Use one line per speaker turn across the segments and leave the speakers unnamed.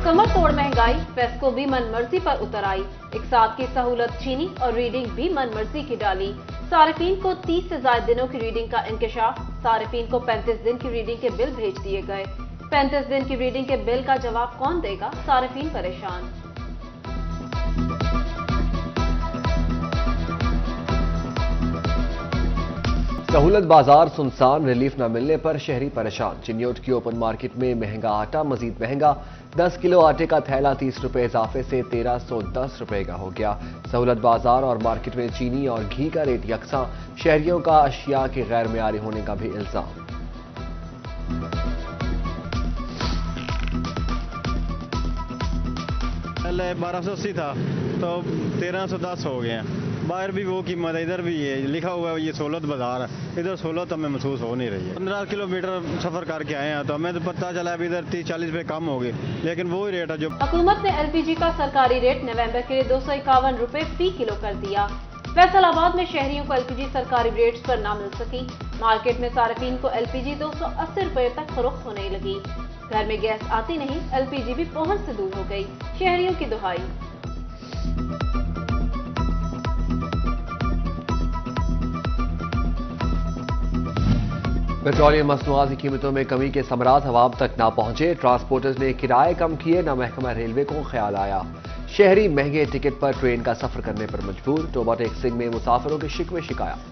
कमर तोड़ महंगाई, फेस्को भी मनमर्जी पर उतर आई। एक साथ की सहूलत छीनी और रीडिंग भी मनमर्जी की डाली। सार्फिन को 30 से ज्यादा दिनों की रीडिंग का इंकशाफ। सार्फिन को 35 दिन की रीडिंग के बिल भेज दिए गए। 35 दिन की रीडिंग के बिल का जवाब कौन देगा? सार्फिन परेशान।
सहूलत बाजार सुनसान, रिलीफ न मिलने पर शहरी परेशान। चिन्योट की ओपन मार्केट में महंगा आटा मजीद महंगा। 10 किलो आटे का थैला 30 रुपए इजाफे से 1310 रुपए का हो गया। सहूलत बाजार और मार्केट में चीनी और घी का रेट यकसा। शहरियों का अशिया के गैर मियारी होने का भी इल्जाम।
पहले 1280 था तो 1310 हो गया। बाहर भी वो कीमत है, इधर भी ये लिखा हुआ है ये सहूलत बाजार है। इधर सहूलत हमें महसूस हो नहीं रही है। 15 किलोमीटर सफर करके आए हैं तो हमें तो पता चला अभी इधर 30-40 रुपए कम हो गए, लेकिन वही रेट है जो
हुकूमत ने एलपीजी का सरकारी रेट नवंबर के लिए 251 रुपए फी किलो कर दिया। फैसलाबाद में शहरियों को एलपीजी सरकारी रेट्स पर न मिल सकी। मार्केट में सार्फिन को एलपीजी 280 रुपए तक फरोख्त होने लगी। घर में गैस आती नहीं, एलपीजी भी पहुंच से दूर हो गई। शहरियों की दुहाई।
पेट्रोलियम मसनूआत की कीमतों में कमी के समरात हवाब तक ना पहुंचे। ट्रांसपोर्टर्स ने किराए कम किए, न महकमा रेलवे को ख्याल आया। शहरी महंगे टिकट पर ट्रेन का सफर करने पर मजबूर। टोबा टेक सिंह में मुसाफिरों के शिकवे शिकायत।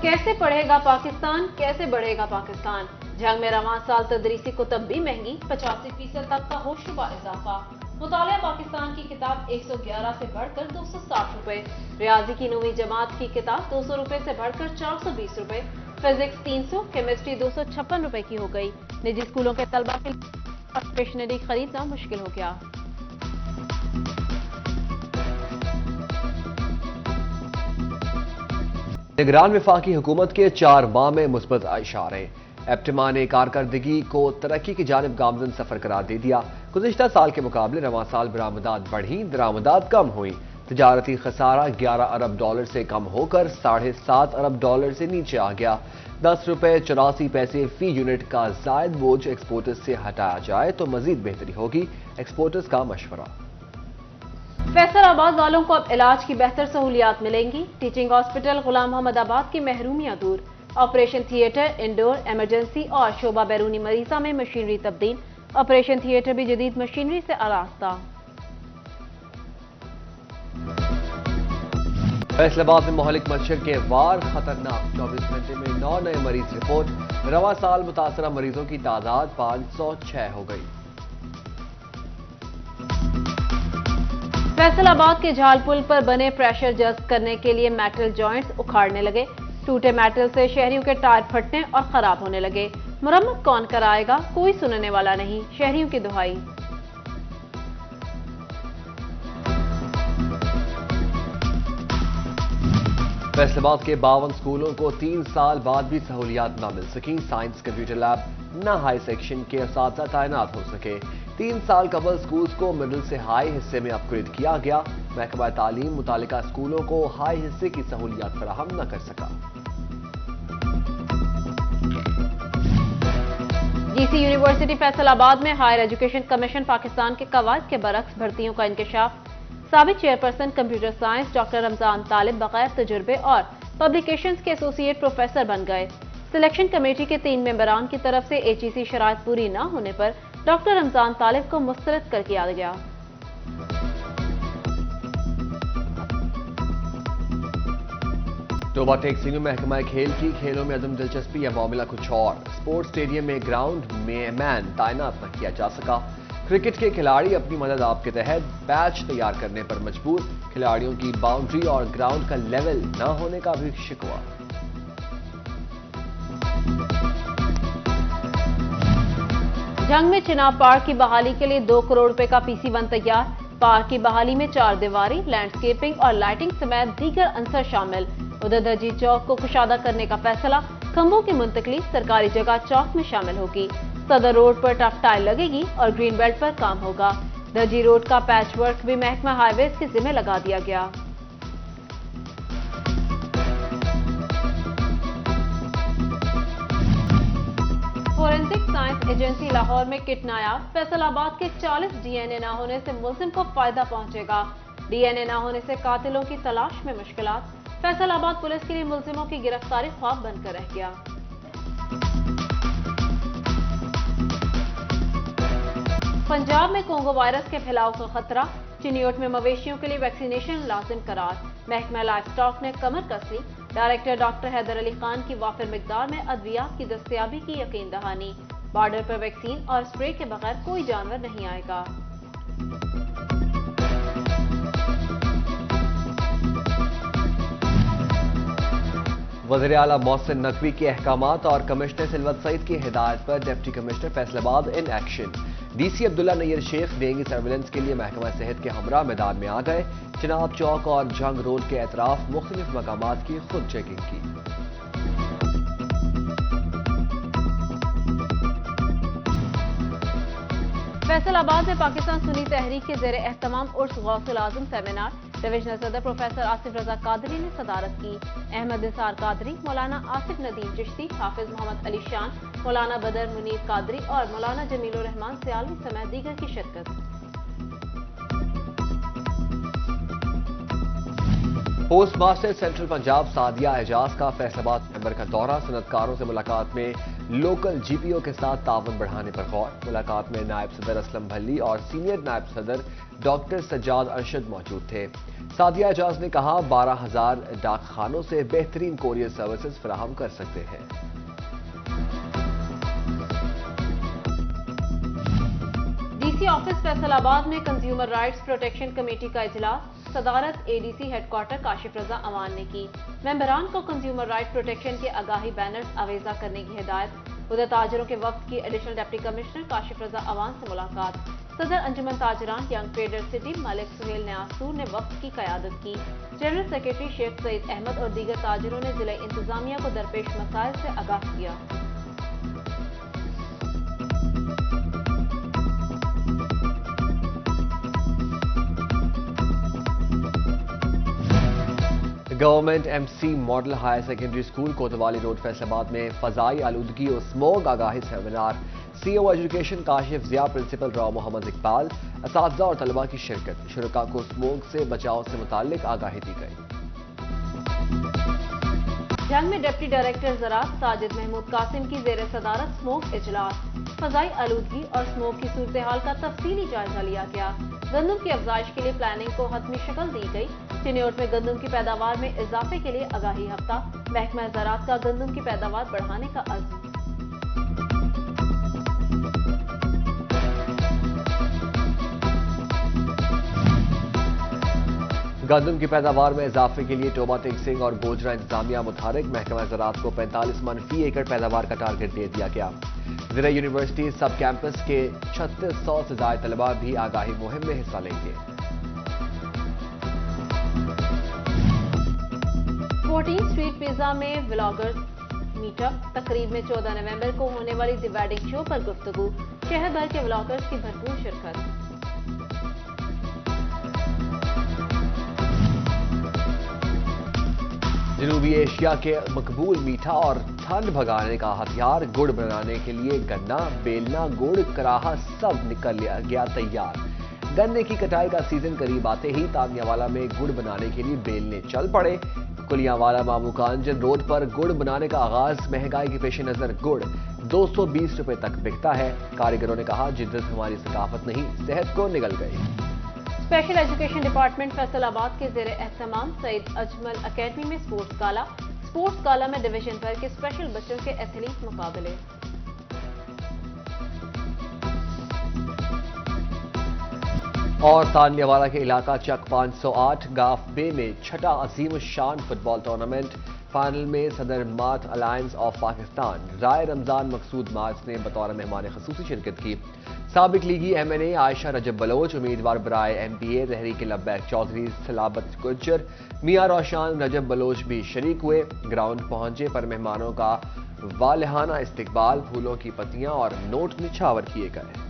कैसे पढ़ेगा पाकिस्तान, कैसे बढ़ेगा पाकिस्तान? जंग में रवां साल तदरीसी कुतब भी महंगी। 85% तक का होशरुबा इजाफा। मुतालिया पाकिस्तान की किताब 111 से बढ़कर 260 रुपए। रियाजी की 9वीं जमात की किताब 200 रुपए से बढ़कर 420 रुपए। फिजिक्स 300, केमिस्ट्री 256 रुपए की हो गई। निजी स्कूलों के तलबा के लिए स्टेशनरी खरीदना मुश्किल हो गया।
निगरान वफाकी हुकूमत के 4 माह में मुस्बत इशारे। एप्टिमा ने कारकर्दगी को तरक्की की जानिब गामजन सफर करार दे दिया। गुज़िश्ता साल के मुकाबले रवां साल बरामदात बढ़ी, दरामदात कम हुई। तजारती खसारा 11 अरब डॉलर से कम होकर 7.5 अरब डॉलर से नीचे आ गया। 10 रुपए 84 पैसे फी यूनिट का जायद बोझ एक्सपोर्टर्स से हटाया जाए तो मजीद बेहतरी होगी। एक्सपोर्टर्स का मशवरा।
फैसलाबाद वालों को अब इलाज की बेहतर सहूलियात मिलेंगी। टीचिंग हॉस्पिटल गुलाम मोहम्मदाबाद की महरूमियां दूर। ऑपरेशन थिएटर, इंडोर, इमरजेंसी और शोबा बैरूनी मरीजा में मशीनरी तब्दील। ऑपरेशन थिएटर भी जदीद मशीनरी से आरास्ता।
फैसलाबाद में मोहलिक मच्छर के वार खतरनाक। 24 घंटे में 9 नए मरीज रिपोर्ट। रवां साल मुतासरा मरीजों की तादाद 506 हो गई।
फैसलाबाद के झाल पुल पर बने प्रेशर जस्ट करने के लिए मेटल जॉइंट्स उखाड़ने लगे। टूटे मेटल से शहरियों के टायर फटने और खराब होने लगे। मुरम्मत कौन कराएगा? कोई सुनने वाला नहीं। शहरियों की दुहाई।
फैसलाबाद के 52 स्कूलों को 3 साल बाद भी सहूलियात न मिल सकी। साइंस कंप्यूटर लैब न हाई सेक्शन के असातिज़ा तैनात हो सके। 3 साल कबल स्कूल्स को मिडिल से हाई हिस्से में अपग्रेड किया गया। महकमा तालीम मुतालिका स्कूलों को हाई हिस्से की सहूलियात फराहम न कर सका।
जीसी यूनिवर्सिटी फैसलाबाद में हायर एजुकेशन कमीशन पाकिस्तान के कवायद के बरक्स भर्तियों का इंकशाफ। साबिक chairperson computer science doctor Ramzan Talib बगैर तजुर्बे और पब्लिकेशंस के एसोसिएट प्रोफेसर बन गए। सिलेक्शन कमेटी के 3 मेंबरान की तरफ से एचईसी शराइत पूरी न होने पर डॉक्टर रमजान तालिब को मुस्तरद कर दिया गया।
टोबा टेक सिंह में महकमा खेल की खेलों में अदम दिलचस्पी या मामला कुछ और। स्पोर्ट्स स्टेडियम में ग्राउंड में मैन तैनात न किया जा सका। क्रिकेट के खिलाड़ी अपनी मदद आप के तहत पैच तैयार करने पर मजबूर। खिलाड़ियों की बाउंड्री और ग्राउंड का लेवल न होने का भी शिकवा।
जंग में चिनाब पार्क की बहाली के लिए 2 करोड़ रुपए का PC1 तैयार। पार्क की बहाली में 4 दीवारी, लैंडस्केपिंग और लाइटिंग समेत दीगर अंसर शामिल। उधर दर्जी चौक को कुशादा करने का फैसला। खंभों की मुंतकली सरकारी जगह चौक में शामिल होगी। सदर रोड पर टफ टाइल लगेगी और ग्रीन बेल्ट पर काम होगा। दर्जी रोड का पैच वर्क भी महकमा हाईवेज के जिम्मे लगा दिया गया। एजेंसी लाहौर में किट नायाब, फैसलाबाद के 40 डीएनए न होने से मुलजिम को फायदा पहुंचेगा। डीएनए न होने से कातिलों की तलाश में मुश्किलात, फैसलाबाद पुलिस के लिए मुलजिमों की गिरफ्तारी ख्वाब बनकर रह गया। पंजाब में कोंगो वायरस के फैलाव का खतरा, चिनियोट में मवेशियों के लिए वैक्सीनेशन लाजिम करार, महकमा लाइफ स्टॉक ने कमर कस ली। डायरेक्टर डॉक्टर हैदर अली खान की वाफिर मिकदार में अद्वियात की दस्तयाबी की यकीन दहानी, बॉर्डर पर वैक्सीन और स्प्रे के बगैर कोई जानवर नहीं आएगा।
वज़ीर आला मोहसिन नकवी के अहकामात और कमिश्नर सिलवत सईद की हिदायत पर deputy commissioner Faisalabad in action. DC Abdullah Nayyar Sheikh dengue surveillance के लिए महकमा सेहत के हमरा मैदान में आ गए। चिनाब चौक और जंग रोड के अतराफ मुख्तलिफ मकामात की खुद चेकिंग की।
फैसलाबाद में पाकिस्तान सुन्नी तहरीक के ज़ेर एहतमाम उर्स गौसुल आज़म सेमिनार, डिविजनल सदर प्रोफेसर आसिफ रजा कादरी ने सदारत की। अहमद निसार कादरी, मौलाना आसिफ नदीम चिश्ती, हाफिज मोहम्मद अली शान, मौलाना बदर मुनीर कादरी और मौलाना जमीलुर रहमान सियालवी समेत दीगर की शिरकत।
Post master central Punjab Sadia Ejaz का फैसलाबाद मेंबर का दौरा, सनतकारों से मुलाकात में लोकल जीपीओ के साथ ताउन बढ़ाने पर गौर। मुलाकात में नायब सदर असलम भल्ली और सीनियर नायब सदर डॉक्टर सज्जाद अरशद मौजूद थे। सादिया एजाज ने कहा 12,000 डाक खानों से बेहतरीन कोरियर सर्विसेज फराहम कर सकते हैं।
डीसी ऑफिस फैसलाबाद में कंज्यूमर राइट्स प्रोटेक्शन कमेटी का इजलास, सदारत एडीसी हेडक्वार्टर काशिफ रजा अवान ने की। मेंबरान को कंज्यूमर राइट प्रोटेक्शन के आगाही बैनर्स आवेजा करने की हिदायत। उधर ताजरों के वक्त की additional deputy commissioner Kashif Raza Awan से मुलाकात। सदर अंजुमन ताजरान young trader city Malik Suhail न्यासूर ने वक्त की क़यादत की। जनरल सेक्रेटरी शेख सईद अहमद और दीगर ताजरों ने जिला इंतजामिया को दरपेश मसाइल से आगाह किया।
Government MC model higher secondary school Kotwali road Faisalabad में फजाई आलूदगी और स्मोग आगाही seminar, CEO education Kashif Zia, principal Rao Muhammad Iqbal, असातिज़ा और तलबा की शिरकत। शुरका को स्मोग से बचाव से मुताल्लिक आगाही दी गई।
जंग में डिप्टी डायरेक्टर ज़राअत साजिद महमूद कासिम की ज़ेर सदारत स्मोग इजलास, फजाई आलूदगी और स्मोग की सूरत हाल का तफसीली जायजा लिया गया। गंदम की अफजाइश के लिए प्लानिंग को हतमी शक्ल दी गई। चिनियोट में गंदम की पैदावार में इजाफे के लिए आगाही हफ्ता, महकमा ज़राअत का गंदम की पैदावार बढ़ाने का अज़्म।
गंदम की पैदावार में इजाफे के लिए टोबा टिंग सिंह और गोजरा इंतजामिया मुतारिक। महकमा ज़राअत को 45 मन फी एकड़ पैदावार का टारगेट दे दिया गया। ज़िला यूनिवर्सिटी सब कैंपस के 3600 से ज्यादा तलबा भी आगाही मुहिम में हिस्सा लेंगे।
14 स्ट्रीट पिज्जा में व्लॉगर्स मीटअप, तकरीब में 14 नवंबर को होने वाली द वेडिंग शो पर गुफ्तगू, शहर भर के व्लॉगर्स की भरपूर शिरकत।
जनूबी एशिया के मकबूल मीठा और ठंड भगाने का हथियार गुड़ बनाने के लिए गन्ना, बेलना, गुड़, कराहा सब निकल गया तैयार। गन्ने की कटाई का सीजन करीब आते ही तानियावाला में गुड़ बनाने के लिए बेलने चल पड़े। कुलियांवाला मामू कांजन रोड पर गुड़ बनाने का आगाज। महंगाई के पेश नजर गुड़ 220 रुपए तक बिकता है। कारीगरों ने कहा जिद्दत हमारी सकाफत नहीं, सेहत को निगल गई।
स्पेशल एजुकेशन डिपार्टमेंट फैसलाबाद के ज़ेर एहतमाम सईद अजमल अकेडमी में स्पोर्ट्स गाला में डिवीजन भर के स्पेशल बच्चों के एथलीट मुकाबले।
और तानियावाला के इलाका चक 508 गाफ बे में छठा अजीम शान फुटबॉल टूर्नामेंट फाइनल में सदर मार्ट अलायंस ऑफ पाकिस्तान राय रमजान मकसूद मार्च ने बतौर मेहमान खसूसी शिरकत की। साबिक लीगी MNA आयशा रजब बलोच, उम्मीदवार बराए MPA तहरीक लब्बैक चौधरी सलाबत गुज्जर, मियां रोशान रजब बलोच भी शरीक हुए। ग्राउंड पहुंचे पर मेहमानों का वालिहाना इस्तकबाल, फूलों की पत्तियां और नोट निछावर किए गए।